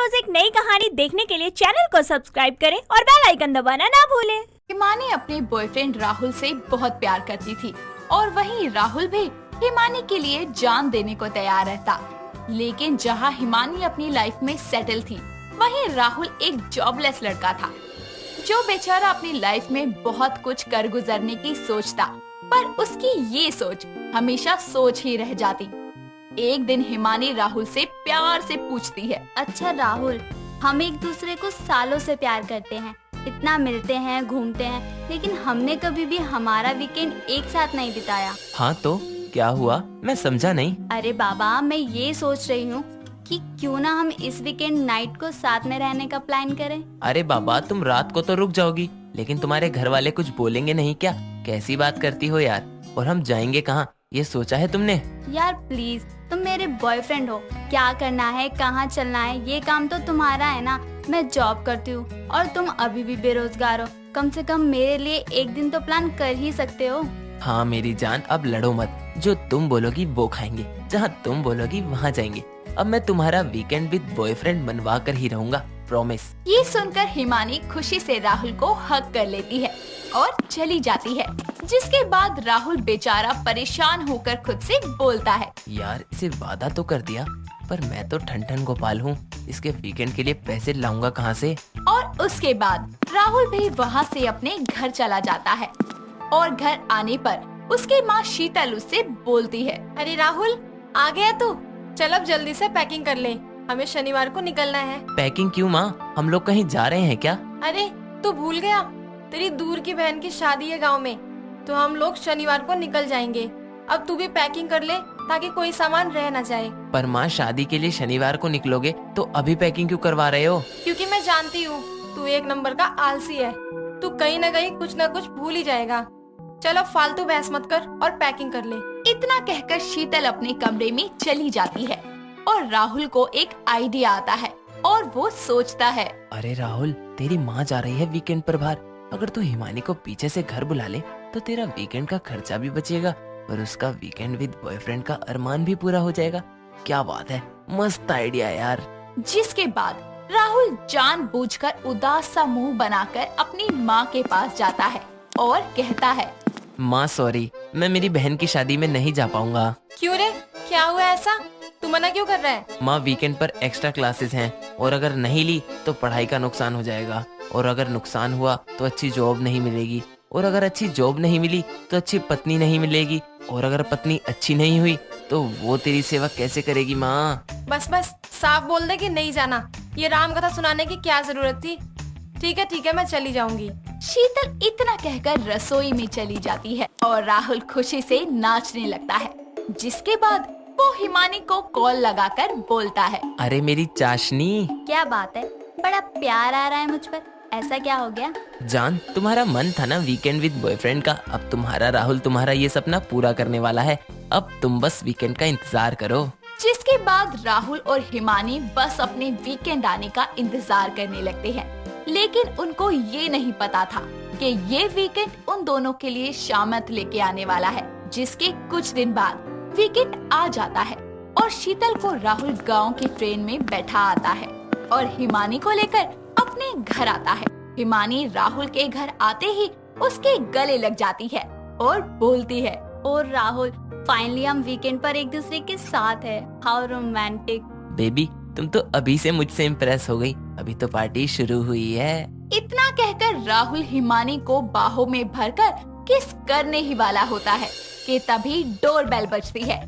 रोज एक नई कहानी देखने के लिए चैनल को सब्सक्राइब करें और बेल आइकन दबाना ना भूलें। हिमानी अपने बॉयफ्रेंड राहुल से बहुत प्यार करती थी और वहीं राहुल भी हिमानी के लिए जान देने को तैयार रहता। लेकिन जहां हिमानी अपनी लाइफ में सेटल थी, वहीं राहुल एक जॉबलेस लड़का था, जो बेचारा अपनी लाइफ में बहुत कुछ कर गुजरने की सोचता, पर उसकी ये सोच हमेशा सोच ही रह जाती। एक दिन हिमानी राहुल से प्यार से पूछती है, अच्छा राहुल, हम एक दूसरे को सालों से प्यार करते हैं, इतना मिलते हैं, घूमते हैं, लेकिन हमने कभी भी हमारा वीकेंड एक साथ नहीं बिताया। हाँ तो क्या हुआ, मैं समझा नहीं। अरे बाबा, मैं ये सोच रही हूँ कि क्यों ना हम इस वीकेंड नाइट को साथ में रहने का प्लान करें। अरे बाबा, तुम रात को तो रुक जाओगी, लेकिन तुम्हारे घर वाले कुछ बोलेंगे नहीं क्या? कैसी बात करती हो यार। और हम जाएंगे कहाँ, ये सोचा है तुमने? यार प्लीज, तुम मेरे बॉयफ्रेंड हो, क्या करना है, कहाँ चलना है, ये काम तो तुम्हारा है ना। मैं जॉब करती हूँ और तुम अभी भी बेरोजगार हो, कम से कम मेरे लिए एक दिन तो प्लान कर ही सकते हो। हाँ मेरी जान, अब लड़ो मत, जो तुम बोलोगी वो खाएंगे, जहाँ तुम बोलोगी वहाँ जाएंगे। अब मैं तुम्हारा वीकेंड विद बॉयफ्रेंड बनवा कर ही रहूंगा, प्रॉमिस। ये सुनकर हिमानी खुशी से राहुल को हग कर लेती है और चली जाती है, जिसके बाद राहुल बेचारा परेशान होकर खुद से बोलता है, यार इसे वादा तो कर दिया, पर मैं तो ठन ठन गोपाल हूँ, इसके वीकेंड के लिए पैसे लाऊंगा कहाँ से? और उसके बाद राहुल भी वहाँ से अपने घर चला जाता है और घर आने पर उसकी माँ शीतल उससे बोलती है, अरे राहुल, आ गया तू? चल अब जल्दी से पैकिंग कर ले, हमें शनिवार को निकलना है। पैकिंग क्यों माँ, हम लोग कहीं जा रहे हैं क्या? अरे तू भूल गया, तेरी दूर की बहन की शादी है गांव में, तो हम लोग शनिवार को निकल जाएंगे। अब तू भी पैकिंग कर ले ताकि कोई सामान रह न जाए। पर माँ, शादी के लिए शनिवार को निकलोगे तो अभी पैकिंग क्यों करवा रहे हो? क्योंकि मैं जानती हूँ तू एक नंबर का आलसी है, तू कहीं न कहीं कुछ न कुछ भूल ही जाएगा। चलो फालतू बहस मत कर और पैकिंग कर ले। इतना कहकर शीतल अपने कमरे में चली जाती है और राहुल को एक आइडिया आता है और वो सोचता है, अरे राहुल, तेरी माँ जा रही है वीकेंड पर बाहर, अगर तू हिमानी को पीछे से घर बुला ले तो तेरा वीकेंड का खर्चा भी बचेगा और उसका वीकेंड विद बॉयफ्रेंड का अरमान भी पूरा हो जाएगा। क्या बात है, मस्त आइडिया यार। जिसके बाद राहुल जानबूझकर उदास सा मुंह बनाकर अपनी माँ के पास जाता है और कहता है, माँ सॉरी, मैं मेरी बहन की शादी में नहीं जा पाऊंगा। क्यों रे, क्या हुआ ऐसा? तू मना क्यों कर रहा है? माँ, वीकेंड पर एक्स्ट्रा क्लासेस हैं और अगर नहीं ली तो पढ़ाई का नुकसान हो जाएगा, और अगर नुकसान हुआ तो अच्छी जॉब नहीं मिलेगी, और अगर अच्छी जॉब नहीं मिली तो अच्छी पत्नी नहीं मिलेगी, और अगर पत्नी अच्छी नहीं हुई तो वो तेरी सेवा कैसे करेगी माँ? बस बस साफ बोल दे कि नहीं जाना, ये राम कथा सुनाने की क्या जरूरत थी। ठीक है, मैं चली जाऊंगी। शीतल इतना कहकर रसोई में चली जाती है और राहुल खुशी से नाचने लगता है। जिसके बाद वो हिमानी को कॉल लगाकर बोलता है, अरे मेरी चाशनी। क्या बात है, बड़ा प्यार आ रहा है मुझ पर, ऐसा क्या हो गया? जान, तुम्हारा मन था ना वीकेंड विद बॉयफ्रेंड का, अब तुम्हारा राहुल तुम्हारा ये सपना पूरा करने वाला है। अब तुम बस वीकेंड का इंतजार करो। जिसके बाद राहुल और हिमानी बस अपने वीकेंड आने का इंतजार करने लगते हैं, लेकिन उनको ये नहीं पता था कि ये वीकेंड उन दोनों के लिए शामत लेके आने वाला है। जिसके कुछ दिन बाद वीकेंड आ जाता है और शीतल को राहुल गांव की ट्रेन में बैठा आता है और हिमानी को लेकर अपने घर आता है। हिमानी राहुल के घर आते ही उसके गले लग जाती है और बोलती है, और राहुल, फाइनली हम वीकेंड पर एक दूसरे के साथ है, हाउ रोमांटिक। बेबी, तुम तो अभी से मुझसे इम्प्रेस हो गई, अभी तो पार्टी शुरू हुई है। इतना कहकर राहुल हिमानी को बाहों में भरकर किस करने ही वाला होता है कि तभी डोरबेल बजती है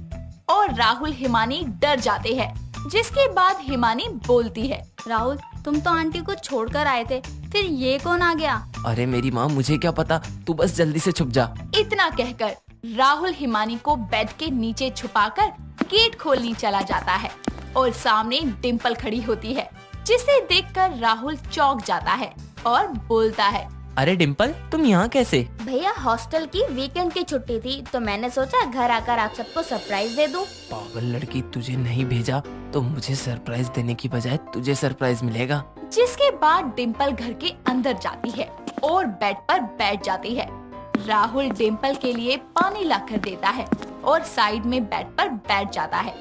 और राहुल हिमानी डर जाते हैं। जिसके बाद हिमानी बोलती है, राहुल, तुम तो आंटी को छोड़कर आए थे, फिर ये कौन आ गया? अरे मेरी माँ, मुझे क्या पता, तू बस जल्दी से छुप जा। इतना कहकर राहुल हिमानी को बेड के नीचे छुपाकर गेट खोलने चला जाता है और सामने डिम्पल खड़ी होती है, जिसे देखकर राहुल चौंक जाता है और बोलता है, अरे डिम्पल, तुम यहाँ कैसे? भैया, हॉस्टल की वीकेंड की छुट्टी थी तो मैंने सोचा घर आकर आप सबको सरप्राइज दे दूं। पागल लड़की, तुझे नहीं भेजा तो मुझे सरप्राइज देने की बजाय तुझे सरप्राइज मिलेगा। जिसके बाद डिम्पल घर के अंदर जाती है और बेड पर बैठ जाती है। राहुल डिम्पल के लिए पानी लाकर देता है और साइड में बेड पर बैठ जाता है।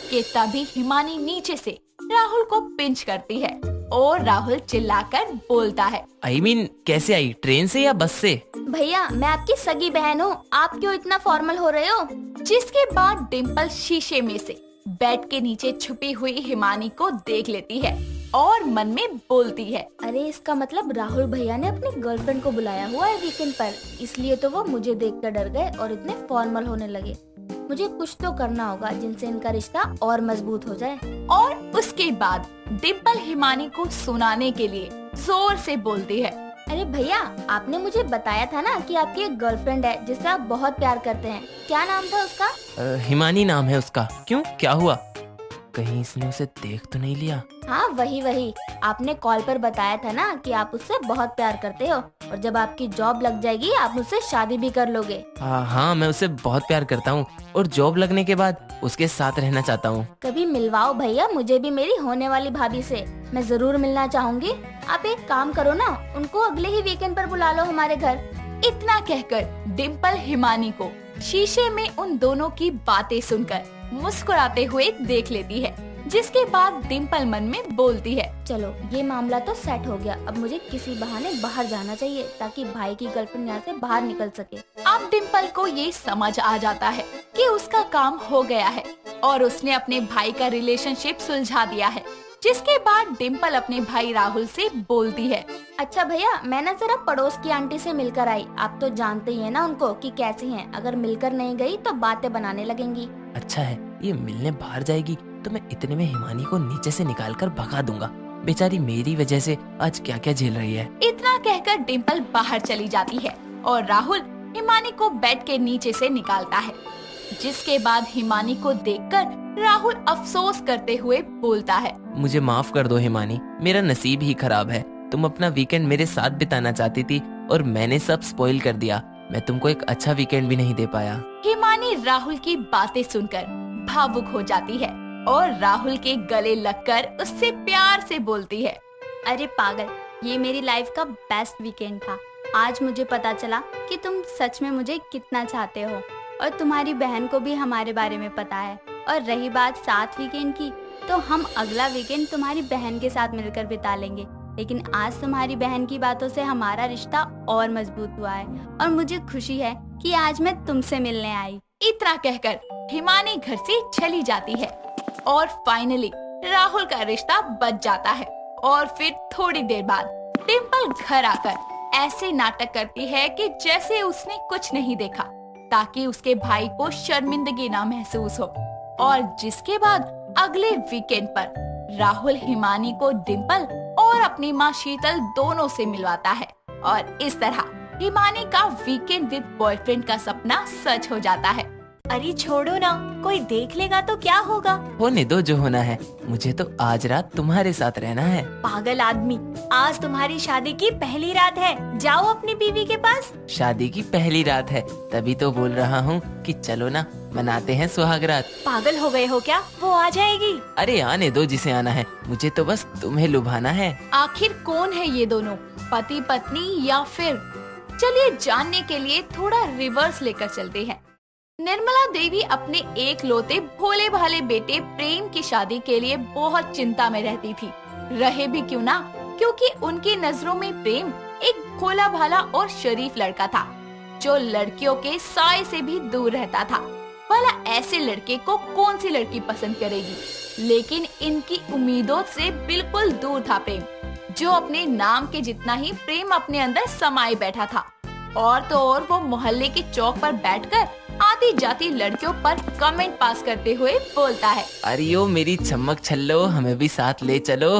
कि तभी हिमानी नीचे से राहुल को पिंच करती है और राहुल चिल्लाकर बोलता है, आई मीन कैसे आई, ट्रेन से या बस से? भैया मैं आपकी सगी बहन हूँ, आप क्यों इतना फॉर्मल हो रहे हो? जिसके बाद डिम्पल शीशे में से बेड के नीचे छुपी हुई हिमानी को देख लेती है और मन में बोलती है, अरे इसका मतलब राहुल भैया ने अपनी गर्लफ्रेंड को बुलाया हुआ है वीकेंड पर, इसलिए तो वो मुझे देखकर डर गए और इतने फॉर्मल होने लगे। मुझे कुछ तो करना होगा जिनसे इनका रिश्ता और मजबूत हो जाए। और उसके बाद डिम्पल हिमानी को सुनाने के लिए जोर से बोलती है, अरे भैया आपने मुझे बताया था ना कि आपकी एक गर्लफ्रेंड है जिससे आप बहुत प्यार करते हैं, क्या नाम था उसका? हिमानी नाम है उसका। क्यों, क्या हुआ? कहीं इसने उसे देख तो नहीं लिया? हाँ वही आपने कॉल पर बताया था ना कि आप उससे बहुत प्यार करते हो और जब आपकी जॉब लग जाएगी आप मुझसे शादी भी कर लोगे। हाँ, मैं उसे बहुत प्यार करता हूँ और जॉब लगने के बाद उसके साथ रहना चाहता हूँ। कभी मिलवाओ भैया मुझे भी मेरी होने वाली भाभी से, मैं जरूर मिलना चाहूँगी। आप एक काम करो ना, उनको अगले ही वीकेंड पर बुला लो हमारे घर। इतना कहकर डिम्पल हिमानी को शीशे में उन दोनों की बातें सुनकर मुस्कुराते हुए देख लेती है, जिसके बाद डिम्पल मन में बोलती है, चलो ये मामला तो सेट हो गया, अब मुझे किसी बहाने बाहर जाना चाहिए ताकि भाई की गर्लफ्रेंड यहाँ से बाहर निकल सके। अब डिम्पल को ये समझ आ जाता है कि उसका काम हो गया है और उसने अपने भाई का रिलेशनशिप सुलझा दिया है। जिसके बाद डिम्पल अपने भाई राहुल से बोलती है, अच्छा भैया मैं ना जरा पड़ोस की आंटी से मिलकर आई, आप तो जानते ही है ना उनको कि कैसी हैं, अगर मिलकर नहीं गई तो बातें बनाने लगेंगी। अच्छा है, ये मिलने बाहर जाएगी तो मैं इतने में हिमानी को नीचे से निकालकर भगा दूंगा। बेचारी मेरी वजह से आज क्या क्या झेल रही है। इतना कहकर डिम्पल बाहर चली जाती है और राहुल हिमानी को बेड के नीचे से निकालता है। जिसके बाद हिमानी को देखकर राहुल अफसोस करते हुए बोलता है, मुझे माफ कर दो हिमानी, मेरा नसीब ही खराब है। तुम अपना वीकेंड मेरे साथ बिताना चाहती थी और मैंने सब स्पॉइल कर दिया। मैं तुमको एक अच्छा वीकेंड भी नहीं दे पाया। हिमानी राहुल की बातें सुनकर भावुक हो जाती है और राहुल के गले लगकर उससे प्यार से बोलती है, अरे पागल, ये मेरी लाइफ का बेस्ट वीकेंड था। आज मुझे पता चला कि तुम सच में मुझे कितना चाहते हो और तुम्हारी बहन को भी हमारे बारे में पता है। और रही बात 7 वीकेंड की, तो हम अगला वीकेंड तुम्हारी बहन के साथ मिलकर बिता लेंगे। लेकिन आज तुम्हारी बहन की बातों से हमारा रिश्ता और मजबूत हुआ है और मुझे खुशी है कि आज मैं तुमसे मिलने आई। इतना कहकर हिमानी घर से चली जाती है और फाइनली राहुल का रिश्ता बच जाता है। और फिर थोड़ी देर बाद डिम्पल घर आकर ऐसे नाटक करती है कि जैसे उसने कुछ नहीं देखा, ताकि उसके भाई को शर्मिंदगी ना महसूस हो। और जिसके बाद अगले वीकेंड पर राहुल हिमानी को डिम्पल और अपनी माँ शीतल दोनों से मिलवाता है और इस तरह हिमानी का वीकेंड विद बॉयफ्रेंड का सपना सच हो जाता है। अरे छोड़ो ना, कोई देख लेगा तो क्या होगा। होने दो जो होना है, मुझे तो आज रात तुम्हारे साथ रहना है। पागल आदमी, आज तुम्हारी शादी की पहली रात है, जाओ अपनी बीवी के पास। शादी की पहली रात है, तभी तो बोल रहा हूँ कि चलो ना मनाते हैं सुहाग रात। पागल हो गए हो क्या, वो आ जाएगी। अरे आने दो जिसे आना है, मुझे तो बस तुम्हें लुभाना है। आखिर कौन है ये दोनों, पति पत्नी या फिर? चलिए जानने के लिए थोड़ा रिवर्स लेकर चलते हैं। निर्मला देवी अपने एक लौते भोले भाले बेटे प्रेम की शादी के लिए बहुत चिंता में रहती थी। रहे भी क्यों ना, क्योंकि उनकी नजरों में प्रेम एक भोला भाला और शरीफ लड़का था, जो लड़कियों के साए से भी दूर रहता था। भला ऐसे लड़के को कौन सी लड़की पसंद करेगी? लेकिन इनकी उम्मीदों से बिल्कुल दूर था प्रेम, जो अपने नाम के जितना ही प्रेम अपने अंदर समाये बैठा था। और तो और वो मोहल्ले के चौक पर बैठकर आती जाती लड़कियों पर कमेंट पास करते हुए बोलता है, अरे ओ मेरी चमक छल्लो, हमें भी साथ ले चलो।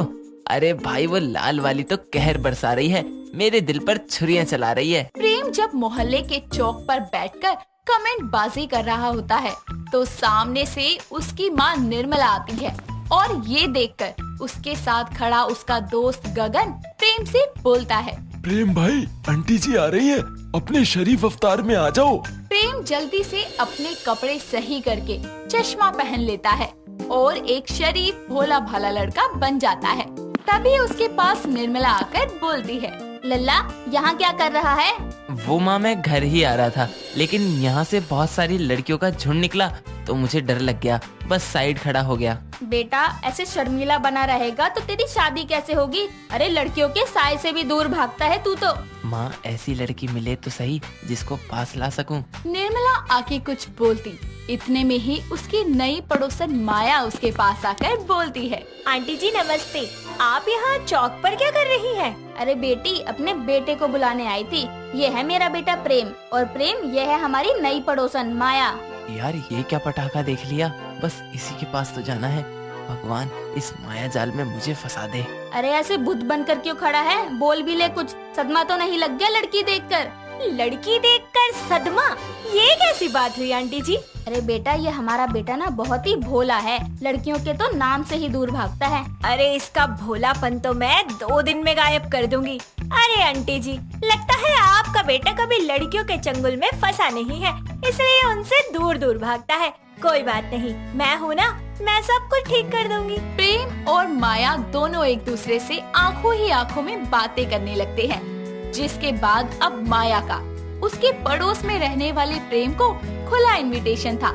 अरे भाई वो लाल वाली तो कहर बरसा रही है, मेरे दिल पर छुरियां चला रही है। प्रेम जब मोहल्ले के चौक पर बैठकर कमेंट बाजी कर रहा होता है, तो सामने से उसकी माँ निर्मला आती है और ये देखकर उसके साथ खड़ा उसका दोस्त गगन प्रेम से बोलता है, प्रेम भाई, आंटी जी आ रही है, अपने शरीफ अवतार में आ जाओ। प्रेम जल्दी से अपने कपड़े सही करके चश्मा पहन लेता है और एक शरीफ भोला भाला लड़का बन जाता है। तभी उसके पास निर्मला आकर बोलती है, लल्ला यहाँ क्या कर रहा है? वो माँ मैं घर ही आ रहा था, लेकिन यहाँ से बहुत सारी लड़कियों का झुंड निकला तो मुझे डर लग गया, बस साइड खड़ा हो गया। बेटा ऐसे शर्मीला बना रहेगा तो तेरी शादी कैसे होगी? अरे लड़कियों के साय से भी दूर भागता है तू तो। माँ ऐसी लड़की मिले तो सही जिसको पास ला सकूं। निर्मला आके कुछ बोलती, इतने में ही उसकी नई पड़ोसन माया उसके पास आकर बोलती है। आंटी जी नमस्ते, आप यहाँ चौक पर क्या कर रही हैं? अरे बेटी अपने बेटे को बुलाने आई थी। ये है मेरा बेटा प्रेम, और प्रेम ये है हमारी नई पड़ोसन माया। यार ये क्या पटाखा देख लिया, बस इसी के पास तो जाना है। भगवान इस माया जाल में मुझे फंसा दे। अरे ऐसे बुद्ध बनकर क्यों खड़ा है? बोल भी ले कुछ, सदमा तो नहीं लग गया लड़की देखकर? लड़की देखकर सदमा, ये कैसी बात हुई आंटी जी? अरे बेटा ये हमारा बेटा ना बहुत ही भोला है, लड़कियों के तो नाम से ही दूर भागता है। अरे इसका भोलापन तो मैं 2 दिन में गायब कर दूंगी। अरे आंटी जी, लगता है आपका बेटा कभी लड़कियों के चंगुल में फंसा नहीं है, इसलिए उनसे दूर दूर भागता है। कोई बात नहीं, मैं हूँ ना, मैं सब कुछ ठीक कर दूंगी। प्रेम और माया दोनों एक दूसरे से आंखों ही आंखों में बातें करने लगते हैं, जिसके बाद अब माया का उसके पड़ोस में रहने वाले प्रेम को खुला इनविटेशन था।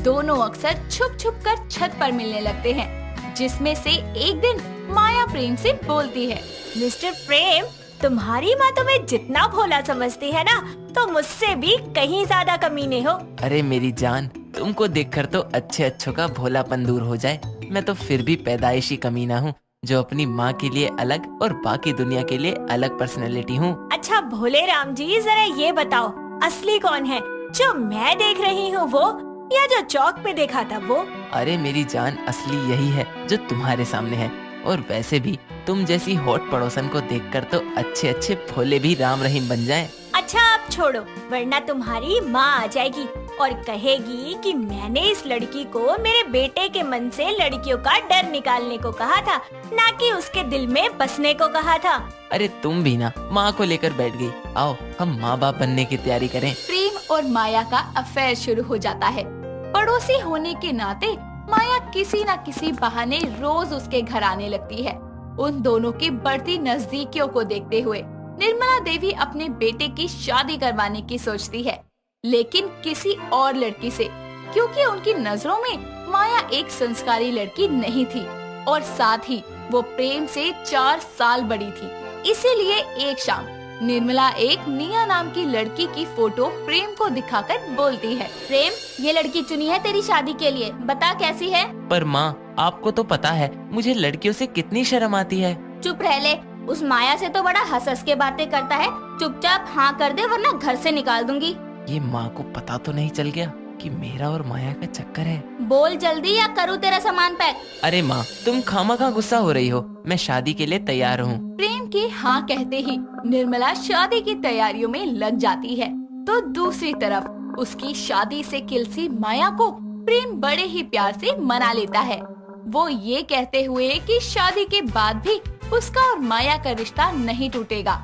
दोनों अक्सर छुप छुप कर छत पर मिलने लगते हैं, जिसमें से एक दिन माया प्रेम से बोलती है, मिस्टर प्रेम, तुम्हारी माँ तुम्हें जितना भोला समझती है ना, तो मुझसे भी कहीं ज्यादा कमीने हो। अरे मेरी जान, तुमको देखकर तो अच्छे अच्छों का भोलापन दूर हो जाए। मैं तो फिर भी पैदाइशी कमीना हूँ, जो अपनी माँ के लिए अलग और बाकी दुनिया के लिए अलग पर्सनैलिटी हूँ। अच्छा भोले राम जी, जरा ये बताओ, असली कौन है? जो मैं देख रही हूँ वो, या जो चौक पे देखा था वो? अरे मेरी जान, असली यही है जो तुम्हारे सामने है। और वैसे भी तुम जैसी हॉट पड़ोसन को देखकर तो अच्छे अच्छे भोले भी राम रहीम बन जाएं। अच्छा आप छोड़ो, वरना तुम्हारी माँ आ जाएगी और कहेगी कि मैंने इस लड़की को मेरे बेटे के मन से लड़कियों का डर निकालने को कहा था, ना कि उसके दिल में बसने को कहा था। अरे तुम भी ना माँ को लेकर बैठ गई। आओ हम माँ बाप बनने की तैयारी करें। प्रेम और माया का अफेयर शुरू हो जाता है। पड़ोसी होने के नाते माया किसी न किसी बहाने रोज उसके घर आने लगती है। उन दोनों की बढ़ती नजदीकियों को देखते हुए निर्मला देवी अपने बेटे की शादी करवाने की सोचती है, लेकिन किसी और लड़की से, क्योंकि उनकी नजरों में माया एक संस्कारी लड़की नहीं थी और साथ ही वो प्रेम से 4 साल बड़ी थी। इसीलिए एक शाम निर्मला एक निया नाम की लड़की की फोटो प्रेम को दिखाकर बोलती है, प्रेम ये लड़की चुनी है तेरी शादी के लिए, बता कैसी है? पर माँ आपको तो पता है मुझे लड़कियों से कितनी शर्म आती है। चुप रह ले, उस माया से तो बड़ा हंस हंस के बातें करता है। चुपचाप हाँ कर दे वरना घर से निकाल दूंगी। ये माँ को पता तो नहीं चल गया कि मेरा और माया का चक्कर है? बोल जल्दी या करूँ तेरा सामान पैक? अरे माँ तुम खामखा गुस्सा हो रही हो, मैं शादी के लिए तैयार हूँ। प्रेम के हाँ कहते ही निर्मला शादी की तैयारियों में लग जाती है, तो दूसरी तरफ उसकी शादी से किलसी माया को प्रेम बड़े ही प्यार से मना लेता है। वो ये कहते हुए कि शादी के बाद भी उसका और माया का रिश्ता नहीं टूटेगा।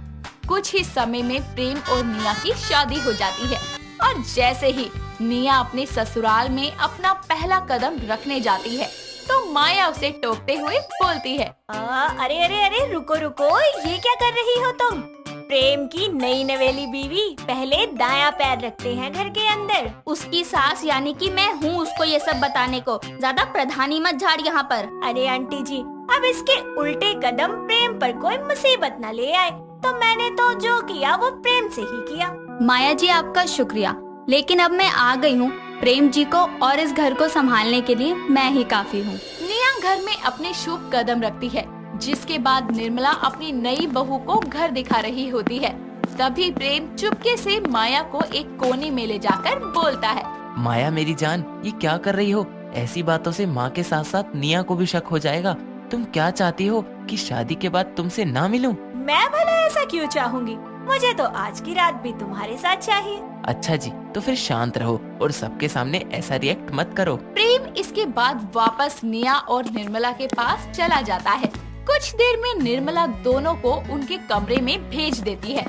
कुछ ही समय में प्रेम और निया की शादी हो जाती है और जैसे ही निया अपने ससुराल में अपना पहला कदम रखने जाती है तो माया उसे टोकते हुए बोलती है, अरे अरे अरे रुको रुको, ये क्या कर रही हो तुम? प्रेम की नई नवेली बीवी पहले दायां पैर रखते हैं घर के अंदर। उसकी सास यानी कि मैं हूँ उसको ये सब बताने को, ज्यादा प्रधानी मत झाड़ यहाँ पर। अरे आंटी जी, अब इसके उल्टे कदम प्रेम पर कोई मुसीबत न ले आए, तो मैंने तो जो किया वो प्रेम से ही किया। माया जी आपका शुक्रिया, लेकिन अब मैं आ गई हूँ। प्रेम जी को और इस घर को संभालने के लिए मैं ही काफी हूँ। निया घर में अपने शुभ कदम रखती है, जिसके बाद निर्मला अपनी नई बहू को घर दिखा रही होती है। तभी प्रेम चुपके से माया को एक कोने में ले जाकर बोलता है, माया मेरी जान, ये क्या कर रही हो? ऐसी बातों से माँ के साथ साथ निया को भी शक हो जाएगा। तुम क्या चाहती हो कि शादी के बाद तुमसे ना मिलूं? मैं भला ऐसा क्यों चाहूंगी? मुझे तो आज की रात भी तुम्हारे साथ चाहिए। अच्छा जी, तो फिर शांत रहो और सबके सामने ऐसा रिएक्ट मत करो। प्रेम इसके बाद वापस निया और निर्मला के पास चला जाता है। कुछ देर में निर्मला दोनों को उनके कमरे में भेज देती है,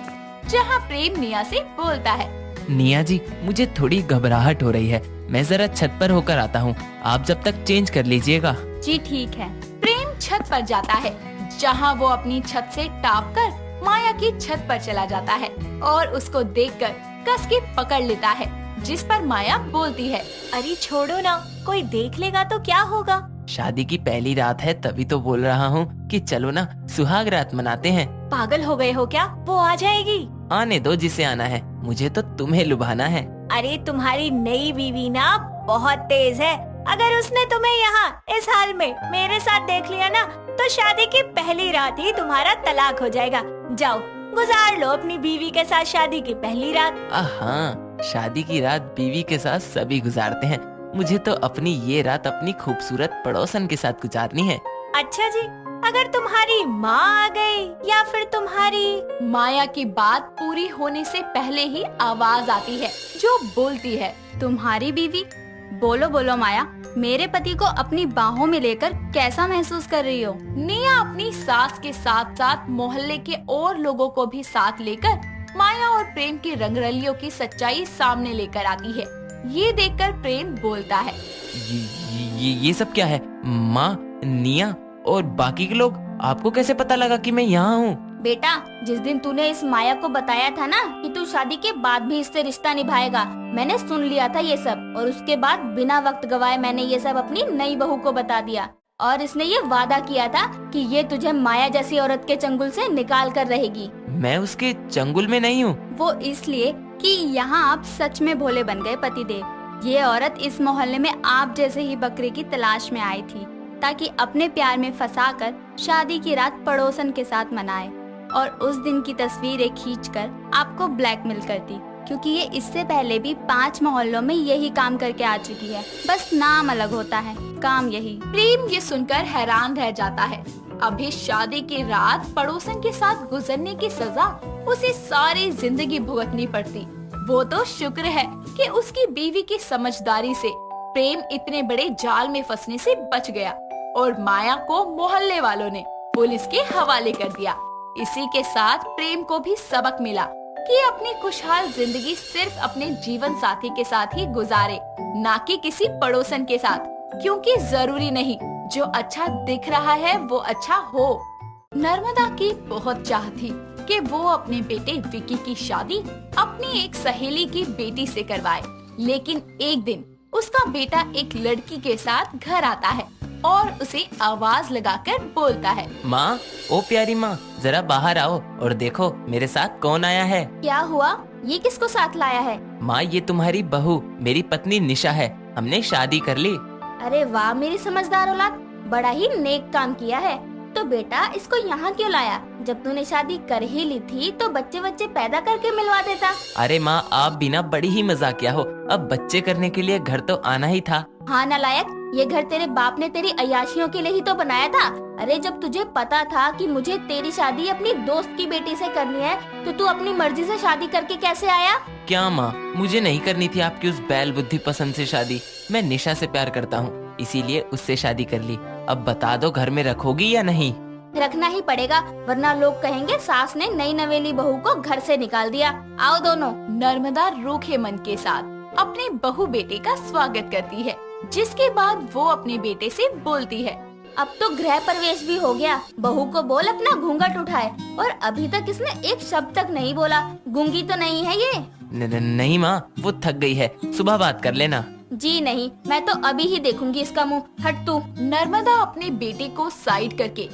जहां प्रेम निया से बोलता है, निया जी मुझे थोड़ी घबराहट हो रही है, मैं जरा छत पर होकर आता हूँ, आप जब तक चेंज कर लीजिएगा। जी ठीक है। प्रेम छत पर जाता है, जहां वो अपनी छत से टाप कर माया की छत पर चला जाता है और उसको देखकर कस के पकड़ लेता है, जिस पर माया बोलती है, अरे छोड़ो ना, कोई देख लेगा तो क्या होगा। शादी की पहली रात है तभी तो बोल रहा हूँ कि चलो ना सुहाग रात मनाते हैं। पागल हो गए हो क्या? वो आ जाएगी। आने दो जिसे आना है, मुझे तो तुम्हें लुभाना है। अरे तुम्हारी नई बीवी ना बहुत तेज है। अगर उसने तुम्हें यहाँ इस हाल में मेरे साथ देख लिया ना तो शादी की पहली रात ही तुम्हारा तलाक हो जाएगा। जाओ गुजार लो अपनी बीवी के साथ शादी की पहली रात। हाँ, शादी की रात बीवी के साथ सभी गुजारते हैं, मुझे तो अपनी ये रात अपनी खूबसूरत पड़ोसन के साथ गुजारनी है। अच्छा जी, अगर तुम्हारी माँ आ गई या फिर तुम्हारी। माया की बात पूरी होने से पहले ही आवाज आती है जो बोलती है, तुम्हारी बीवी? बोलो बोलो माया, मेरे पति को अपनी बाहों में लेकर कैसा महसूस कर रही हो? निया अपनी सास के साथ साथ मोहल्ले के और लोगों को भी साथ लेकर माया और प्रेम की रंगरलियों की सच्चाई सामने लेकर आती है। ये देखकर प्रेम बोलता है, ये सब क्या है? माँ, निया और बाकी के लोग, आपको कैसे पता लगा कि मैं यहाँ हूँ? बेटा, जिस दिन तूने इस माया को बताया था ना कि तू शादी के बाद भी इससे रिश्ता निभाएगा, मैंने सुन लिया था ये सब, और उसके बाद बिना वक्त गवाए मैंने ये सब अपनी नई बहू को बता दिया, और इसने ये वादा किया था कि ये तुझे माया जैसी औरत के चंगुल से निकाल कर रहेगी। मैं उसके चंगुल में नहीं हूँ। वो इसलिए कि यहाँ आप सच में भोले बन गए पतिदेव। ये औरत इस मोहल्ले में आप जैसे ही बकरे की तलाश में आई थी ताकि अपने प्यार में फंसाकर शादी की रात पड़ोसन के साथ मनाए और उस दिन की तस्वीरें खींचकर आपको ब्लैकमेल करती, क्योंकि ये इससे पहले भी 5 मोहल्लों में यही काम करके आ चुकी है, बस नाम अलग होता है, काम यही। प्रेम ये सुनकर हैरान रह जाता है। अभी शादी की रात पड़ोसन के साथ गुजरने की सजा उसे सारी जिंदगी भुगतनी पड़ती। वो तो शुक्र है कि उसकी बीवी की समझदारी से प्रेम इतने बड़े जाल में फंसने से बच गया और माया को मोहल्ले वालों ने पुलिस के हवाले कर दिया। इसी के साथ प्रेम को भी सबक मिला कि अपनी खुशहाल जिंदगी सिर्फ अपने जीवन साथी के साथ ही गुजारे, ना कि किसी पड़ोसन के साथ, क्योंकि जरूरी नहीं जो अच्छा दिख रहा है वो अच्छा हो। नर्मदा की बहुत चाह थी कि वो अपने बेटे विकी की शादी अपनी एक सहेली की बेटी से करवाए, लेकिन एक दिन उसका बेटा एक लड़की के साथ घर आता है और उसे आवाज लगाकर बोलता है, माँ, ओ प्यारी माँ, जरा बाहर आओ और देखो मेरे साथ कौन आया है। क्या हुआ? ये किसको साथ लाया है? माँ, ये तुम्हारी बहू, मेरी पत्नी निशा है, हमने शादी कर ली। अरे वाह मेरी समझदार औलाद, बड़ा ही नेक काम किया है। तो बेटा इसको यहाँ क्यों लाया? जब तूने शादी कर ही ली थी तो बच्चे पैदा करके मिलवा देता। अरे माँ, आप भी ना बड़ी ही मजाकिया हो, अब बच्चे करने के लिए घर तो आना ही था। हाँ नालायक, ये घर तेरे बाप ने तेरी अय्याशियों के लिए ही तो बनाया था। अरे जब तुझे पता था कि मुझे तेरी शादी अपनी दोस्त की बेटी से करनी है तो तू अपनी मर्जी से शादी करके कैसे आया? क्या माँ, मुझे नहीं करनी थी आपकी उस बैल बुद्धि पसंद से शादी। मैं निशा से प्यार करता हूँ, इसीलिए उससे शादी कर ली। अब बता दो, घर में रखोगी या नहीं? रखना ही पड़ेगा, वरना लोग कहेंगे सास ने नई नवेली बहू को घर से निकाल दिया। आओ दोनों। नर्मदा रूखे मन के साथ अपने बहू बेटे का स्वागत करती है, जिसके बाद वो अपने बेटे से बोलती है, अब तो गृह प्रवेश भी हो गया, बहू को बोल अपना घूंघट उठाए। और अभी तक इसने एक शब्द तक नहीं बोला, गूंगी तो नहीं है ये? नहीं माँ, वो थक गई है, सुबह बात कर लेना। जी नहीं, मैं तो अभी ही देखूंगी इसका मुंह। हट तू। नर्मदा अपने बेटे को साइड करके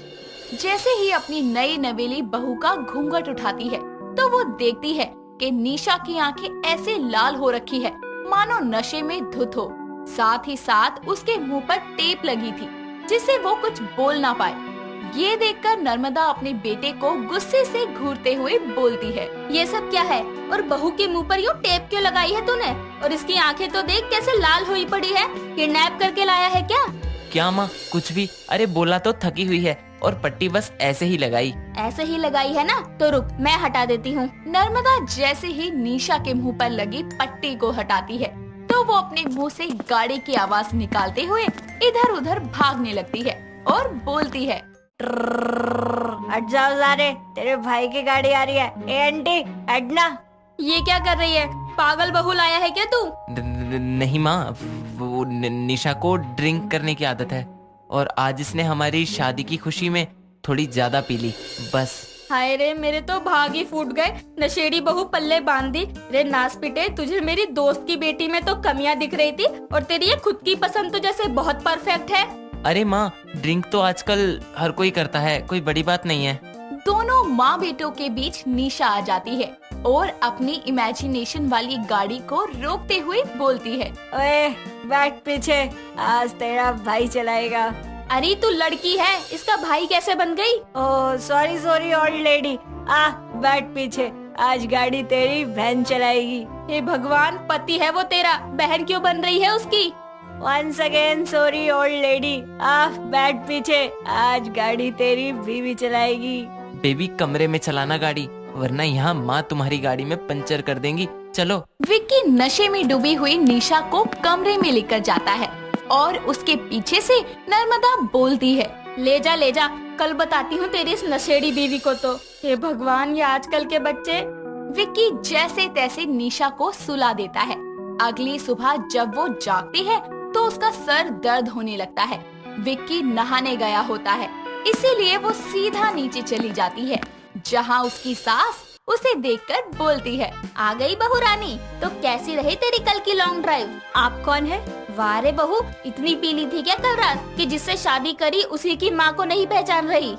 जैसे ही अपनी नई नवेली बहू का घूंघट उठाती है तो वो देखती है कि निशा की आंखें ऐसे लाल हो रखी है मानो नशे में धुत हो। साथ ही साथ उसके मुंह पर टेप लगी थी जिससे वो कुछ बोल ना पाए। ये देखकर नर्मदा अपने बेटे को गुस्से से घूरते हुए बोलती है, ये सब क्या है? और बहू के मुंह पर यूँ टेप क्यों लगाई है तूने? और इसकी आंखें तो देख कैसे लाल हुई पड़ी है, किडनैप करके लाया है क्या? क्या माँ, कुछ भी। अरे बोला तो थकी हुई है और पट्टी बस ऐसे ही लगाई। ऐसे ही लगाई है ना, तो रुक मैं हटा देती हूँ। नर्मदा जैसे ही निशा के मुंह पर लगी पट्टी को हटाती है तो वो अपने मुंह से गाड़ी की आवाज निकालते हुए इधर उधर भागने लगती है और बोलती है, हट जाओ सारे, तेरे भाई की गाड़ी आ रही है। ए आंटी, हटना। ये क्या कर रही है? पागल बहू लाया है क्या तू? नहीं माँ, वो निशा को ड्रिंक करने की आदत है और आज इसने हमारी शादी की खुशी में थोड़ी ज्यादा पी ली, बस हाय रे, मेरे तो भाग ही फूट गए। नशेड़ी बहू पल्ले बांध दी। रे नास पिटे, तुझे मेरी दोस्त की बेटी में तो कमियां दिख रही थी और तेरी ये खुद की पसंद तो जैसे बहुत परफेक्ट है। अरे माँ, ड्रिंक तो आजकल हर कोई करता है, कोई बड़ी बात नहीं है। दोनों माँ बेटों के बीच निशा आ जाती है और अपनी इमेजिनेशन वाली गाड़ी को रोकते हुए बोलती है, ओए बैठ पीछे, आज तेरा भाई चलाएगा। अरे तू लड़की है, इसका भाई कैसे बन गई? ओह सॉरी ओल्ड लेडी, आ बैठ पीछे, आज गाड़ी तेरी बहन चलाएगी। हे भगवान, पति है वो तेरा, बहन क्यों बन रही है उसकी? Once again sorry old lady, आ बैठ पीछे, आज गाड़ी तेरी बीवी चलाएगी। बेबी, कमरे में चलाना गाड़ी, वरना यहाँ माँ तुम्हारी गाड़ी में पंचर कर देंगी। चलो। विक्की नशे में डूबी हुई निशा को कमरे में लेकर जाता है और उसके पीछे से नर्मदा बोलती है, ले जा, कल बताती हूँ तेरी इस नशेड़ी बीवी को तो। हे भगवान, ये आजकल के बच्चे। विक्की जैसे तैसे निशा को सुला देता है। अगली सुबह जब वो जागती है तो उसका सर दर्द होने लगता है। विक्की नहाने गया होता है, इसीलिए वो सीधा नीचे चली जाती है, जहाँ उसकी सास उसे देखकर बोलती है, आ गई बहू रानी, तो कैसी रही तेरी कल की लॉन्ग ड्राइव? आप कौन है? वाह रे बहू, इतनी पीली थी क्या कल रात कि जिससे शादी करी उसी की माँ को नहीं पहचान रही?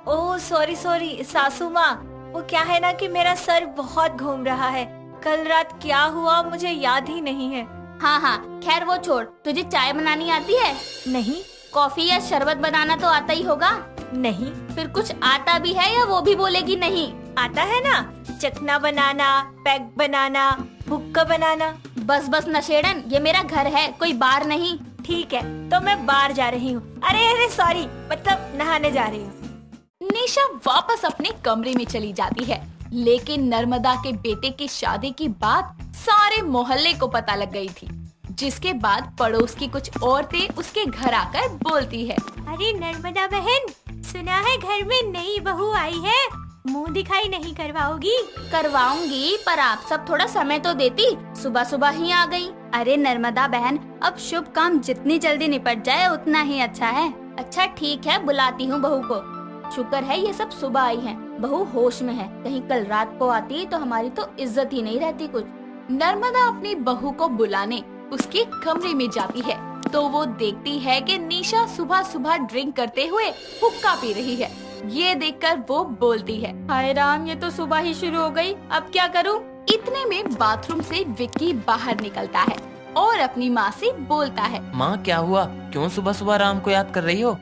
ओह सॉरी सासू माँ, वो क्या है ना कि मेरा सर बहुत घूम रहा है। कल रात क्या हुआ मुझे याद ही नहीं है। हाँ, खैर वो छोड़, तुझे चाय बनानी आती है? नहीं। कॉफी या शरबत बनाना तो आता ही होगा? नहीं। फिर कुछ आता भी है या वो भी बोलेगी नहीं? आता है ना, चखना बनाना, पैक बनाना, हुक्का बनाना। बस नशेड़न, ये मेरा घर है, कोई बार नहीं। ठीक है, तो मैं बाहर जा रही हूँ। अरे सॉरी, मतलब नहाने जा रही हूँ। निशा वापस अपने कमरे में चली जाती है, लेकिन नर्मदा के बेटे की शादी की बात सारे मोहल्ले को पता लग गई थी, जिसके बाद पड़ोस की कुछ औरतें उसके घर आकर बोलती है, अरे नर्मदा बहन, सुना है घर में नई बहू आई है, मुंह दिखाई नहीं करवाओगी? करवाऊंगी, पर आप सब थोड़ा समय तो देती, सुबह ही आ गई। अरे नर्मदा बहन, अब शुभ काम जितनी जल्दी निपट जाए उतना ही अच्छा है। अच्छा ठीक है, बुलाती हूँ बहू को। शुक्र है ये सब सुबह आई हैं, बहू होश में है, कहीं कल रात को आती तो हमारी तो इज्जत ही नहीं रहती कुछ। नर्मदा अपनी बहू को बुलाने उसके कमरे में जाती है तो वो देखती है कि निशा सुबह ड्रिंक करते हुए हुक्का पी रही है। ये देखकर वो बोलती है, हाय राम, ये तो सुबह ही शुरू हो गई, अब क्या करूं? इतने में बाथरूम से विक्की बाहर निकलता है और अपनी माँ से बोलता है, माँ क्या हुआ, क्यों सुबह राम को याद कर रही हो?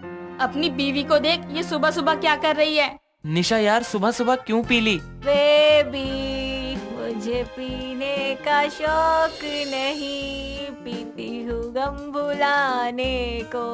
अपनी बीवी को देख, ये सुबह क्या कर रही है। निशा यार, सुबह क्यों पी ली? बेबी, मुझे पीने का शौक नहीं, पीती हूँ गम भुलाने को।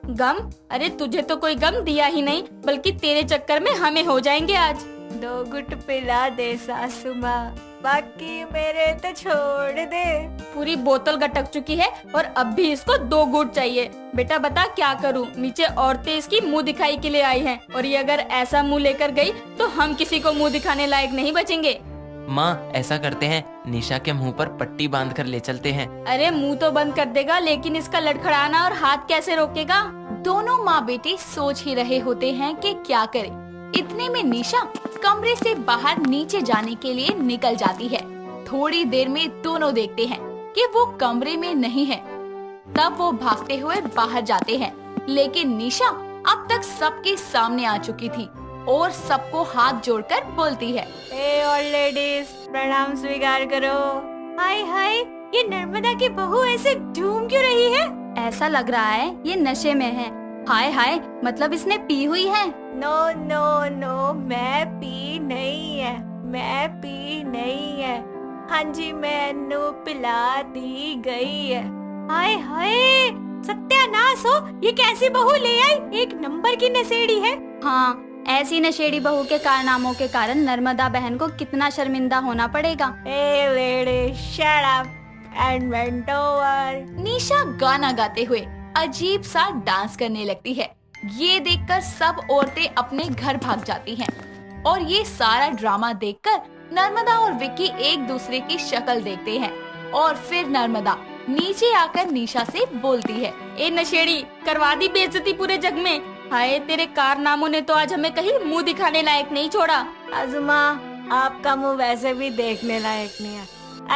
गम? अरे तुझे तो कोई गम दिया ही नहीं, बल्कि तेरे चक्कर में हमें हो जाएंगे आज। 2 घुट पिला दे सासू माँ, बाकी मेरे तो छोड़ दे। पूरी बोतल गटक चुकी है और अब भी इसको 2 घूंट चाहिए। बेटा बता क्या करूं? नीचे औरतें इसकी मुंह दिखाई के लिए आई हैं और ये अगर ऐसा मुंह लेकर गई तो हम किसी को मुंह दिखाने लायक नहीं बचेंगे। माँ ऐसा करते हैं, निशा के मुंह पर पट्टी बांध कर ले चलते हैं। अरे मुंह तो बंद कर देगा, लेकिन इसका लड़खड़ाना और हाथ कैसे रोकेगा? दोनों माँ बेटे सोच ही रहे होते हैं कि क्या करें। इतने में निशा कमरे से बाहर नीचे जाने के लिए निकल जाती है। थोड़ी देर में दोनों देखते हैं कि वो कमरे में नहीं है। तब वो भागते हुए बाहर जाते हैं, लेकिन निशा अब तक सबके सामने आ चुकी थी और सबको हाथ जोड़कर बोलती है, ए ऑल लेडीज, प्रणाम स्वीकार करो। हाय हाय, ये नर्मदा की बहू ऐसे झूम क्यों रही है? ऐसा लग रहा है ये नशे में है। हाय, मतलब इसने पी हुई है? नो, मैं पी नहीं है। हाँ जी, मैनू पिला दी गई है। हाय, सत्यानाश हो, ये कैसी बहू ले आई? 1 नंबर की नशेड़ी है। हाँ, ऐसी नशेड़ी बहू के कारनामों के कारण नर्मदा बहन को कितना शर्मिंदा होना पड़ेगा। ए lady, shut up and bent over. Nisha गाना गाते हुए अजीब सा डांस करने लगती है। ये देखकर सब औरतें अपने घर भाग जाती हैं और ये सारा ड्रामा देखकर नर्मदा और विक्की एक दूसरे की शक्ल देखते हैं और फिर नर्मदा नीचे आकर निशा से बोलती है, ए नशेड़ी, करवा दी बेइज्जती पूरे जग में। हाय, तेरे कारनामों ने तो आज हमें कहीं मुंह दिखाने लायक नहीं छोड़ा। आजुमा, आपका मुंह वैसे भी देखने लायक नहीं है।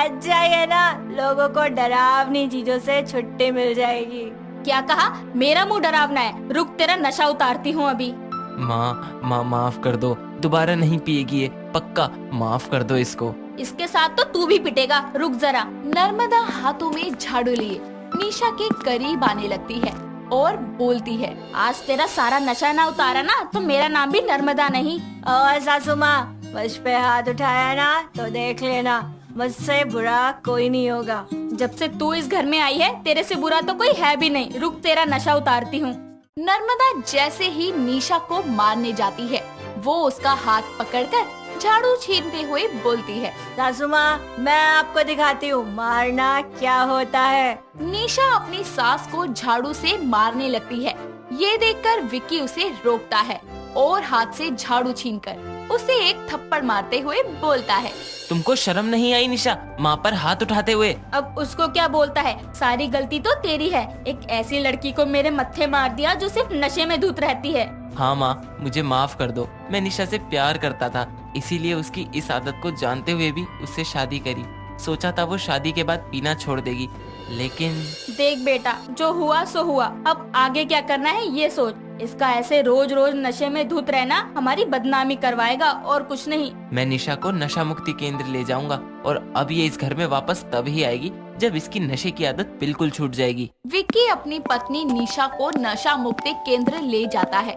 अच्छा है ना, लोगों को डरावनी चीजों से छुट्टी मिल जाएगी। क्या कहा? मेरा मुंह डरावना है? रुक, तेरा नशा उतारती हूँ अभी। माँ माफ कर दो, दोबारा नहीं पिएगी ये, पक्का माफ कर दो इसको। इसके साथ तो तू भी पिटेगा, रुक जरा। नर्मदा हाथों में झाड़ू लिए निशा के करीब आने लगती है और बोलती है, आज तेरा सारा नशा ना उतारा ना तो मेरा नाम भी नर्मदा नहीं। और सासू माँ, मुझ पे हाथ उठाया ना तो देख लेना, मुझसे बुरा कोई नहीं होगा। जब से तू इस घर में आई है, तेरे से बुरा तो कोई है भी नहीं। रुक, तेरा नशा उतारती हूँ। नर्मदा जैसे ही निशा को मारने जाती है, वो उसका हाथ पकड़कर झाड़ू छीनते हुए बोलती है, सासू माँ, मैं आपको दिखाती हूँ मारना क्या होता है। निशा अपनी सास को झाड़ू से मारने लगती है। ये देखकर विक्की उसे रोकता है और हाथ से झाड़ू छीनकर उसे एक थप्पड़ मारते हुए बोलता है, तुमको शर्म नहीं आई निशा, माँ पर हाथ उठाते हुए? अब उसको क्या बोलता है? सारी गलती तो तेरी है। एक ऐसी लड़की को मेरे मत्थे मार दिया जो सिर्फ नशे में धुत रहती है। हाँ माँ, मुझे माफ कर दो। मैं निशा से प्यार करता था, इसीलिए उसकी इस आदत को जानते हुए भी उससे शादी करी। सोचा था वो शादी के बाद पीना छोड़ देगी, लेकिन देख बेटा, जो हुआ सो हुआ। अब आगे क्या करना है ये सोच। इसका ऐसे रोज रोज नशे में धुत रहना हमारी बदनामी करवाएगा और कुछ नहीं। मैं निशा को नशा मुक्ति केंद्र ले जाऊंगा और अब ये इस घर में वापस तब ही आएगी जब इसकी नशे की आदत बिल्कुल छूट जाएगी। विक्की अपनी पत्नी निशा को नशा मुक्ति केंद्र ले जाता है,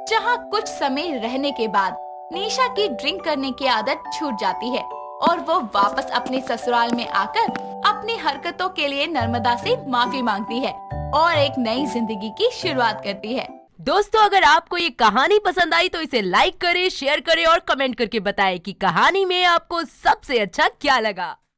जहाँ कुछ समय रहने के बाद निशा की ड्रिंक करने की आदत छूट जाती है और वो वापस अपने ससुराल में आकर अपनी हरकतों के लिए नर्मदा से माफी मांगती है और एक नई जिंदगी की शुरुआत करती है। दोस्तों, अगर आपको ये कहानी पसंद आई तो इसे लाइक करें, शेयर करें और कमेंट करके बताएं कि कहानी में आपको सबसे अच्छा क्या लगा।